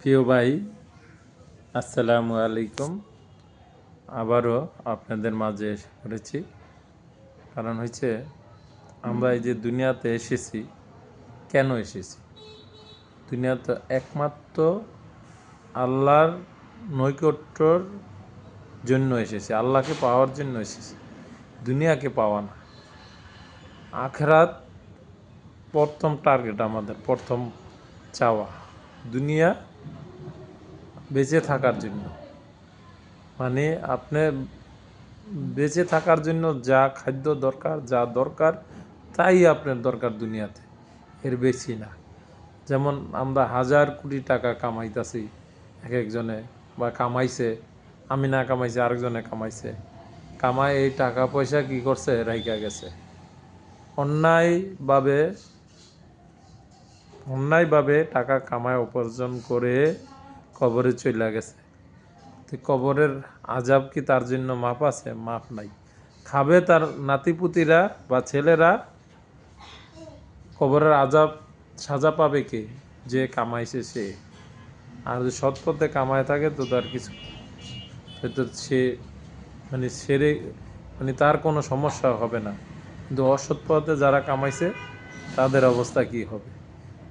প্রিয় ভাই, আসসালামু আলাইকুম। আবারও আপনাদের মাঝে এসে পড়েছি। কারণ হচ্ছে আমরা এই যে দুনিয়াতে এসেছি, কেন এসেছি? দুনিয়াতে একমাত্র আল্লাহর নৈকট্যর জন্য এসেছি, আল্লাহকে পাওয়ার জন্য এসেছি, দুনিয়াকে পাওয়া না। আখিরাত প্রথম টার্গেট, আমাদের প্রথম চাওয়া। দুনিয়া বেঁচে থাকার জন্য, মানে আপনি বেঁচে থাকার জন্য যা খাদ্য দরকার, যা দরকার তাই আপনার দরকার দুনিয়াতে, এর বেশি না। যেমন আমরা 1000 কোটি টাকা কামাইতেছি এক একজনে, বা কামাইছে, আমি না কামাইছে আরেকজনে কামাইছে, কামাই এই টাকা পয়সা কি করছে, রাইখা গেছে অন্যায়ভাবে টাকা কামায় উপার্জন করে কবরে চলে গেছে। তো কবরের আজাব কি তার জন্য মাপ আছে? মাপ নাই। খাবে তার নাতিপুতিরা বা ছেলেরা, কবরের আজাব সাজা পাবে কে? যে কামাইছে সে। আর যদি সৎ পথে কামায় থাকে তো তার কিছু, হয়তো সে তার কোনো সমস্যা হবে না। কিন্তু অসৎ পথে যারা কামাইছে তাদের অবস্থা কি হবে?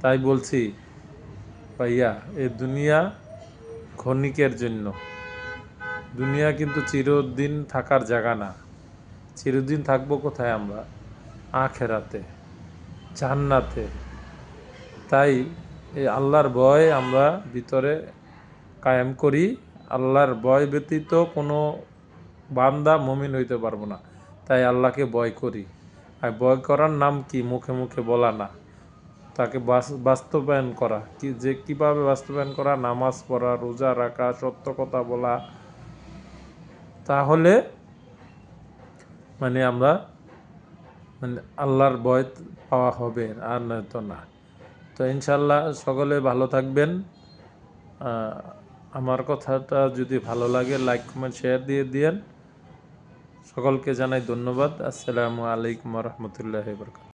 তাই বলছি ভাইয়া, এই দুনিয়া ক্ষণিকের জন্য। দুনিয়া কিন্তু চিরদিন থাকার জায়গা না। চিরদিন থাকবো কোথায় আমরা? আখেরাতে, জান্নাতে। তাই এই আল্লাহর ভয় আমরা ভিতরে কায়েম করি। আল্লাহর ভয় ব্যতীত কোনো বান্দা মুমিন হইতে পারবো না। তাই আল্লাহকে ভয় করি। আর ভয় করার নাম কি? মুখে মুখে বলা না, তাকে বাস্তবায়ন করা। কিভাবে বাস্তবায়ন করা? নামাজ পড়া, রোজা রাখা, সত্য কথা বলা। তাহলে আমরা আল্লাহর ভয় পাওয়া হবে, আর নয়তো না। তো ইনশাল্লাহ সকলে ভালো থাকবেন। আমার কথাটা যদি ভালো লাগে, লাইক কমেন্ট শেয়ার দিয়ে দিয়েন। সকলকে জানাই ধন্যবাদ। আসসালামু আলাইকুম ওয়া রাহমাতুল্লাহি ওয়া বারাকাতুহু।